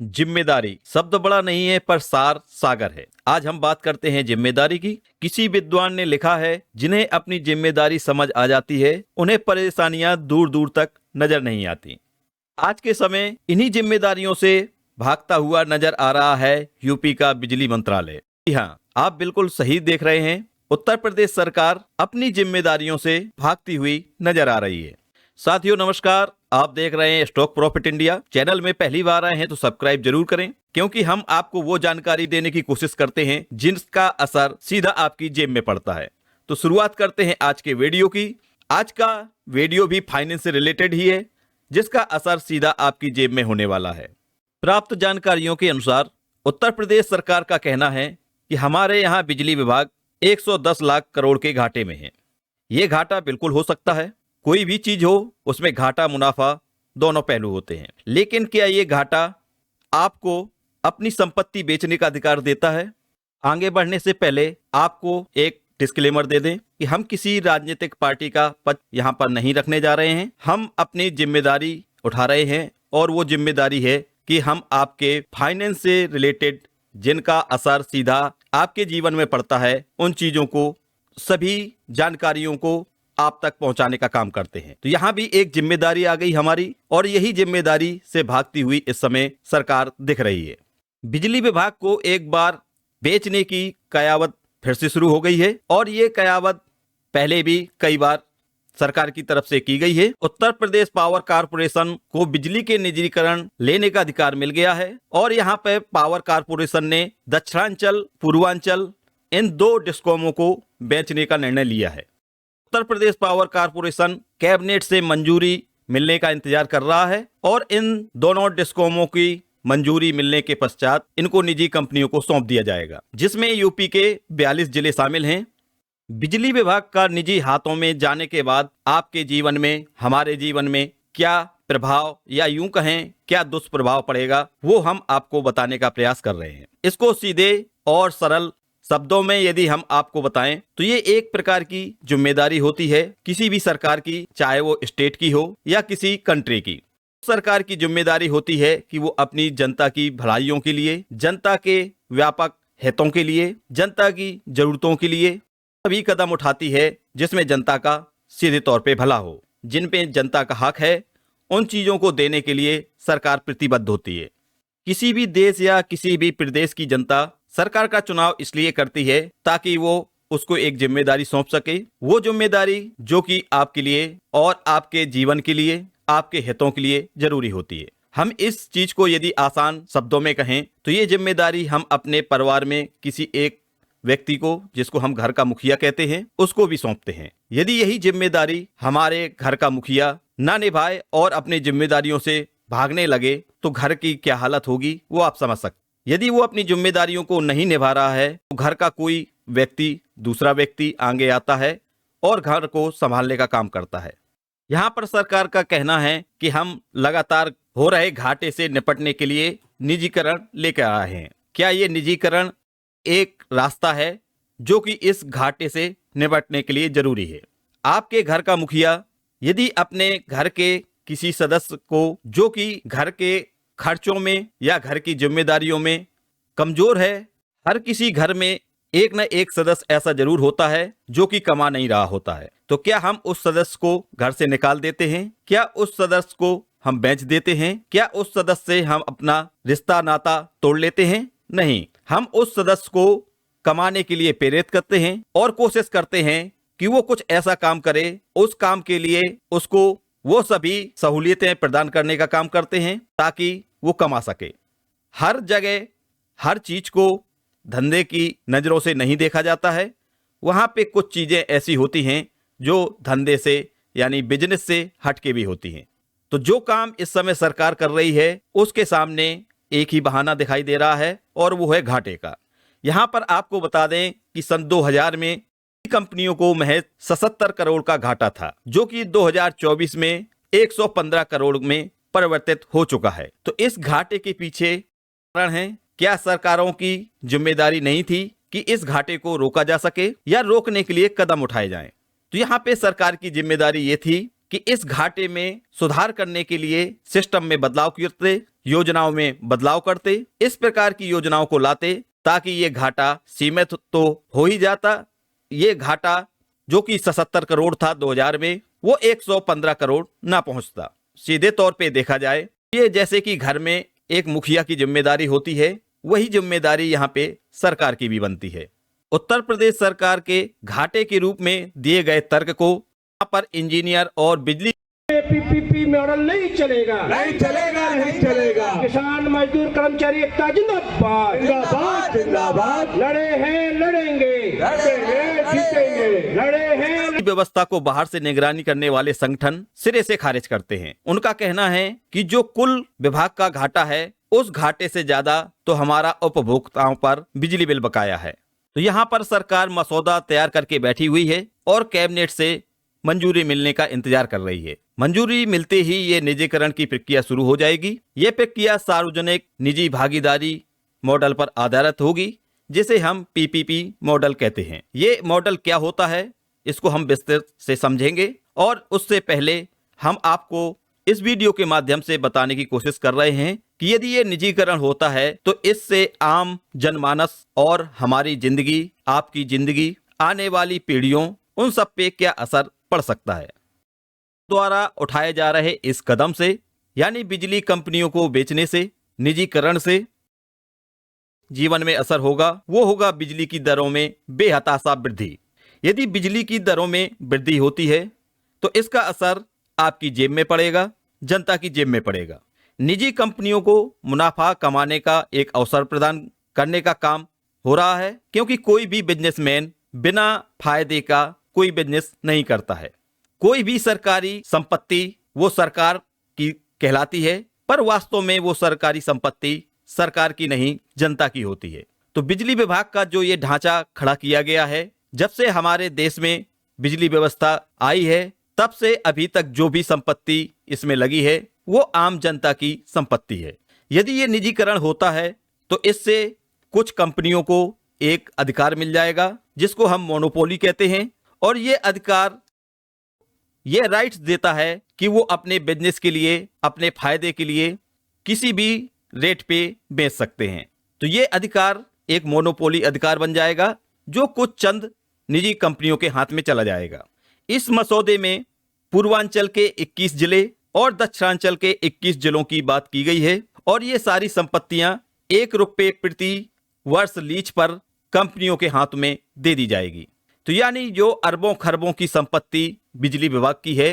जिम्मेदारी शब्द बड़ा नहीं है पर सार सागर है। आज हम बात करते हैं जिम्मेदारी की। किसी विद्वान ने लिखा है, जिन्हें अपनी जिम्मेदारी समझ आ जाती है उन्हें परेशानियां दूर दूर तक नजर नहीं आती। आज के समय इन्हीं जिम्मेदारियों से भागता हुआ नजर आ रहा है यूपी का बिजली मंत्रालय। जी हाँ, आप बिल्कुल सही देख रहे हैं। उत्तर प्रदेश सरकार अपनी जिम्मेदारियों से भागती हुई नजर आ रही है। साथियों नमस्कार, आप देख रहे हैं स्टॉक प्रॉफिट इंडिया। चैनल में पहली बार आए हैं तो सब्सक्राइब जरूर करें, क्योंकि हम आपको वो जानकारी देने की कोशिश करते हैं जिसका असर सीधा आपकी जेब में पड़ता है। तो शुरुआत करते हैं आज के वीडियो की। आज का वीडियो भी फाइनेंस से रिलेटेड ही है, जिसका असर सीधा आपकी जेब में होने वाला है। प्राप्त जानकारियों के अनुसार उत्तर प्रदेश सरकार का कहना है कि हमारे यहाँ बिजली विभाग 110 लाख करोड़ के घाटे में है। ये घाटा बिल्कुल हो सकता है। कोई भी चीज हो उसमें घाटा मुनाफा दोनों पहलू होते हैं, लेकिन क्या ये घाटा आपको अपनी संपत्ति बेचने का अधिकार देता है? आगे बढ़ने से पहले आपको एक डिस्क्लेमर दे दें कि हम किसी राजनीतिक पार्टी का पद यहाँ पर नहीं रखने जा रहे हैं। हम अपनी जिम्मेदारी उठा रहे हैं और वो जिम्मेदारी है कि हम आपके फाइनेंस से रिलेटेड जिनका असर सीधा आपके जीवन में पड़ता है, उन चीजों को, सभी जानकारियों को आप तक पहुंचाने का काम करते हैं। तो यहाँ भी एक जिम्मेदारी आ गई हमारी, और यही जिम्मेदारी से भागती हुई इस समय सरकार दिख रही है। बिजली विभाग को एक बार बेचने की कयावत फिर से शुरू हो गई है, और ये कयावत पहले भी कई बार सरकार की तरफ से की गई है। उत्तर प्रदेश पावर कारपोरेशन को बिजली के निजीकरण लेने का अधिकार मिल गया है, और यहाँ पे पावर कारपोरेशन ने दक्षिणांचल, पूर्वांचल इन 2 डिस्कॉमों को बेचने का निर्णय लिया है। Uttar Pradesh power corporation cabinet से मंजूरी मिलने का इंतजार कर रहा है, और इन दोनों डिस्कॉमों की मंजूरी मिलने के पश्चात इनको निजी कंपनियों को सौंप दिया जाएगा, जिसमें यूपी के 42 जिले शामिल हैं। बिजली विभाग का निजी हाथों में जाने के बाद आपके जीवन में, हमारे जीवन में क्या प्रभाव या यूं कहें क्या दुष्प्रभाव पड़ेगा, वो हम आपको बताने का प्रयास कर रहे हैं। इसको सीधे और सरल शब्दों में यदि हम आपको बताएं तो ये एक प्रकार की जिम्मेदारी होती है किसी भी सरकार की, चाहे वो स्टेट की हो या किसी कंट्री की। सरकार की जिम्मेदारी होती है कि वो अपनी जनता की भलाइयों के लिए, जनता के व्यापक हितों के लिए, जनता की जरूरतों के लिए सभी कदम उठाती है जिसमें जनता का सीधे तौर पे भला हो। जिन पे जनता का हक है उन चीजों को देने के लिए सरकार प्रतिबद्ध होती है। किसी भी देश या किसी भी प्रदेश की जनता सरकार का चुनाव इसलिए करती है ताकि वो उसको एक जिम्मेदारी सौंप सके। वो जिम्मेदारी जो कि आपके लिए और आपके जीवन के लिए, आपके हितों के लिए जरूरी होती है। हम इस चीज को यदि आसान शब्दों में कहें तो ये जिम्मेदारी हम अपने परिवार में किसी एक व्यक्ति को, जिसको हम घर का मुखिया कहते हैं, उसको भी सौंपते हैं। यदि यही जिम्मेदारी हमारे घर का मुखिया ना निभाए और अपनी जिम्मेदारियों से भागने लगे तो घर की क्या हालत होगी वो आप समझ सकते। यदि वो अपनी जिम्मेदारियों को नहीं निभा रहा है तो घर का कोई व्यक्ति, दूसरा व्यक्ति आगे आता है और घर को संभालने का काम करता है। यहाँ पर सरकार का कहना है कि हम लगातार हो रहे घाटे से निपटने के लिए निजीकरण लेकर आ रहे हैं। क्या ये निजीकरण एक रास्ता है जो कि इस घाटे से निपटने के लिए जरूरी है? आपके घर का मुखिया यदि अपने घर के किसी सदस्य को, जो कि घर के खर्चों में या घर की जिम्मेदारियों में कमजोर है, हर किसी घर में एक न एक सदस्य ऐसा जरूर होता है जो कि कमा नहीं रहा होता है, तो क्या हम उस सदस्य को घर से निकाल देते हैं? क्या उस सदस्य को हम बेच देते हैं? क्या उस सदस्य से हम अपना रिश्ता नाता तोड़ लेते हैं? नहीं, हम उस सदस्य को कमाने के लिए प्रेरित करते हैं और कोशिश करते हैं कि वो कुछ ऐसा काम करे, उस काम के लिए उसको वो सभी सहूलियतें प्रदान करने का काम करते हैं ताकि वो कमा सके। हर जगह हर चीज को धंधे की नजरों से नहीं देखा जाता है। वहां पे कुछ चीजें ऐसी होती हैं जो धंधे से यानी बिजनेस से हटके भी होती हैं। तो जो काम इस समय सरकार कर रही है उसके सामने एक ही बहाना दिखाई दे रहा है, और वो है घाटे का। यहां पर आपको बता दें कि सन 2000 में कंपनियों को महज 77 करोड़ का घाटा था, जो कि 2024 में 115 करोड़ में परिवर्तित हो चुका है। तो इस घाटे के पीछे कारण है, क्या सरकारों की जिम्मेदारी नहीं थी कि इस घाटे को रोका जा सके या रोकने के लिए कदम उठाए जाएं? तो यहाँ पे सरकार की जिम्मेदारी ये थी कि इस घाटे में सुधार करने के लिए सिस्टम में बदलाव करते, योजनाओं में बदलाव करते, इस प्रकार की योजनाओं को लाते ताकि ये घाटा सीमित तो हो ही जाता। ये घाटा जो कि 77 करोड़ था 2000 में, वो 115 करोड़ ना पहुंचता। सीधे तौर पे देखा जाए, ये जैसे कि घर में एक मुखिया की जिम्मेदारी होती है, वही जिम्मेदारी यहाँ पे सरकार की भी बनती है। उत्तर प्रदेश सरकार के घाटे के रूप में दिए गए तर्क को यहाँ पर इंजीनियर और बिजली पीपीपी मॉडल नहीं चलेगा, नहीं चलेगा, नहीं चलेगा। किसान मजदूर कर्मचारी एकता जिंदाबाद, जिंदाबाद, जिंदाबाद। लड़े हैं लड़ेंगे, लड़ेंगे, जीतेंगे। लड़े हैं। व्यवस्था को बाहर से निगरानी करने वाले संगठन सिरे से खारिज करते हैं। उनका कहना है कि जो कुल विभाग का घाटा है, उस घाटे से ज्यादा तो हमारा उपभोक्ताओं पर बिजली बिल बकाया है। तो यहाँ पर सरकार मसौदा तैयार करके बैठी हुई है और कैबिनेट से मंजूरी मिलने का इंतजार कर रही है। मंजूरी मिलते ही ये निजीकरण की प्रक्रिया शुरू हो जाएगी। ये प्रक्रिया सार्वजनिक निजी भागीदारी मॉडल पर आधारित होगी, जिसे हम पीपीपी मॉडल कहते हैं। ये मॉडल क्या होता है, इसको हम विस्तृत से समझेंगे और उससे पहले हम आपको इस वीडियो के माध्यम से बताने की कोशिश कर रहे हैं कि यदि ये निजीकरण होता है तो इससे आम जनमानस और हमारी जिंदगी, आपकी जिंदगी, आने वाली पीढ़ियों, उन सब पे क्या असर पड़ सकता है। द्वारा उठाए जा रहे इस कदम से, यानी बिजली कंपनियों को बेचने से, निजीकरण से जीवन में असर होगा, वो होगा बिजली की दरों में बेहताशा वृद्धि। यदि बिजली की दरों में वृद्धि होती है तो इसका असर आपकी जेब में पड़ेगा, जनता की जेब में पड़ेगा। निजी कंपनियों को मुनाफा कमाने का एक अवसर प्रदान करने का काम हो रहा है, क्योंकि कोई भी बिजनेसमैन बिना फायदे का कोई बिजनेस नहीं करता है। कोई भी सरकारी संपत्ति वो सरकार की कहलाती है, पर वास्तव में वो सरकारी संपत्ति सरकार की नहीं, जनता की होती है। तो बिजली विभाग का जो ये ढांचा खड़ा किया गया है, जब से हमारे देश में बिजली व्यवस्था आई है, तब से अभी तक जो भी संपत्ति इसमें लगी है वो आम जनता की संपत्ति है। यदि ये निजीकरण होता है तो इससे कुछ कंपनियों को एक अधिकार मिल जाएगा, जिसको हम मोनोपोली कहते हैं, और ये अधिकार, ये राइट्स देता है कि वो अपने बिजनेस के लिए, अपने फायदे के लिए किसी भी रेट पे बेच सकते हैं। तो ये अधिकार एक मोनोपोली अधिकार बन जाएगा, जो कुछ चंद निजी कंपनियों के हाथ में चला जाएगा। इस मसौदे में पूर्वांचल के 21 जिले और दक्षिणांचल के 21 जिलों की बात की गई है, और ये सारी संपत्तियां ₹1 प्रति वर्ष लीज पर कंपनियों के हाथ में दे दी जाएगी। तो यानी जो अरबों खरबों की संपत्ति बिजली विभाग की है,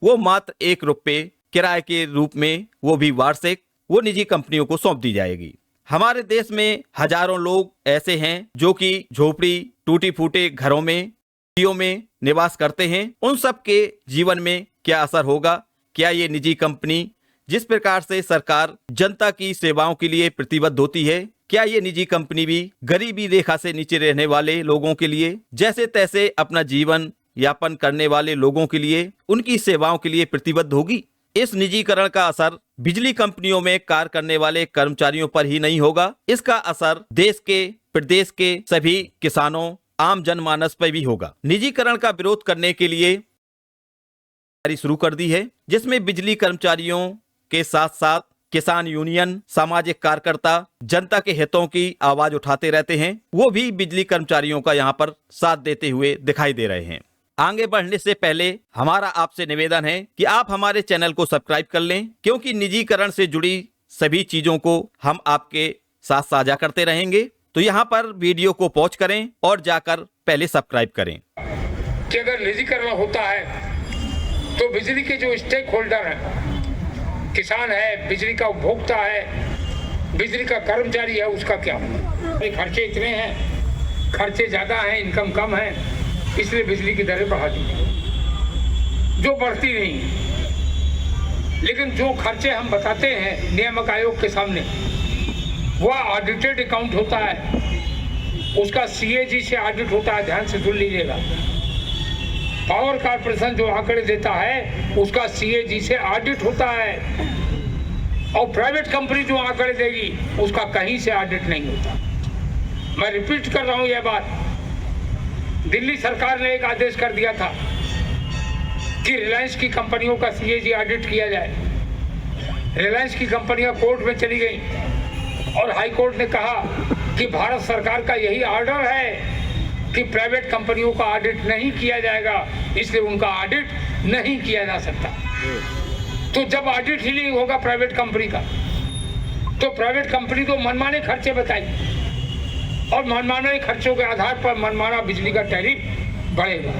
वो मात्र ₹1 किराए के रूप में, वो भी वार्षिक, वो निजी कंपनियों को सौंप दी जाएगी। हमारे देश में हजारों लोग ऐसे हैं जो कि झोपड़ी, टूटी फूटे घरों में निवास करते हैं। उन सब के जीवन में क्या असर होगा? क्या ये निजी कंपनी जिस प्रकार से सरकार जनता की सेवाओं के लिए प्रतिबद्ध होती है, क्या ये निजी कंपनी भी गरीबी रेखा से नीचे रहने वाले लोगों के लिए, जैसे तैसे अपना जीवन यापन करने वाले लोगों के लिए, उनकी सेवाओं के लिए प्रतिबद्ध होगी? इस निजीकरण का असर बिजली कंपनियों में कार्य करने वाले कर्मचारियों पर ही नहीं होगा, इसका असर देश के, प्रदेश के सभी किसानों, आम जनमानस पर भी होगा। निजीकरण का विरोध करने के लिए शुरू कर दी है, जिसमें बिजली कर्मचारियों के साथ साथ किसान यूनियन, सामाजिक कार्यकर्ता जनता के हितों की आवाज उठाते रहते हैं। वो भी बिजली कर्मचारियों का यहाँ पर साथ देते हुए दिखाई दे रहे हैं। आगे बढ़ने से पहले हमारा आपसे निवेदन है कि आप हमारे चैनल को सब्सक्राइब कर लें, क्योंकि निजीकरण से जुड़ी सभी चीजों को हम आपके साथ साझा करते रहेंगे। तो यहाँ पर वीडियो को पॉज करें और जाकर पहले सब्सक्राइब करें। कि अगर निजीकरण होता है तो बिजली के जो स्टेक होल्डर हैं, किसान है, बिजली का उपभोक्ता है, बिजली का कर्मचारी है, उसका क्या होगा? खर्चे इतने हैं, खर्चे ज़्यादा हैं, इनकम कम है, इसलिए बिजली की दरें बढ़ा दी जो बढ़ती नहीं। लेकिन जो खर्चे हम बताते हैं नियामक आयोग के सामने, वह ऑडिटेड अकाउंट होता है, उसका CAG से ऑडिट होता है। ध्यान से सुन लीजिएगा, पावर कॉर्पोरेशन जो आंकड़े देता है उसका CAG से ऑडिट होता है, और प्राइवेट कंपनी जो आंकड़े देगी उसका कहीं से ऑडिट नहीं होता। मैं रिपीट कर रहा हूं यह बात। दिल्ली सरकार ने एक आदेश कर दिया था कि रिलायंस की कंपनियों का CAG ऑडिट किया जाए, रिलायंस की कंपनियां कोर्ट में चली गई और हाई कोर्ट ने कहा कि भारत सरकार का यही ऑर्डर है कि प्राइवेट कंपनियों का ऑडिट नहीं किया जाएगा, इसलिए उनका ऑडिट नहीं किया जा सकता। तो जब ऑडिट ही नहीं होगा प्राइवेट कंपनी का, तो प्राइवेट कंपनी तो मनमाने खर्चे बताएगी और मनमाने खर्चों के आधार पर मनमाना बिजली का टैरिफ बढ़ेगा।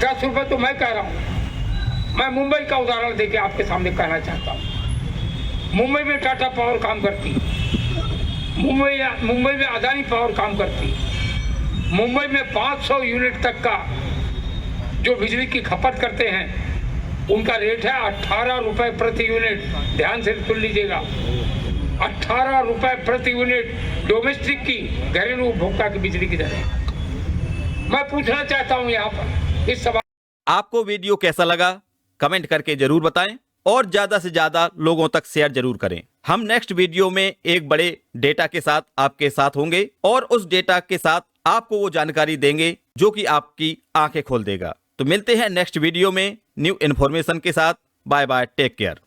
10 रुपए तो मैं कह रहा हूँ। मैं मुंबई का उदाहरण देके आपके सामने कहना चाहता हूँ। मुंबई में टाटा पावर काम करती है, मुंबई में अदानी पावर काम करती है। मुंबई में 500 यूनिट तक का जो बिजली की खपत करते हैं उनका रेट है 18 रुपए प्रति यूनिट। ध्यान से सुन लीजिएगा, 18 रुपए प्रति यूनिट डोमेस्टिक की, घरेलू उपभोक्ता की बिजली की दर है। मैं पूछना चाहता हूं यहाँ पर इस सवाल, आपको वीडियो कैसा लगा कमेंट करके जरूर बताएं और ज्यादा से ज्यादा लोगों तक शेयर जरूर करें। हम नेक्स्ट वीडियो में एक बड़े डेटा के साथ आपके साथ होंगे और उस डेटा के साथ आपको वो जानकारी देंगे जो कि आपकी आंखें खोल देगा। तो मिलते हैं नेक्स्ट वीडियो में न्यू इन्फॉर्मेशन के साथ। Bye bye, take care.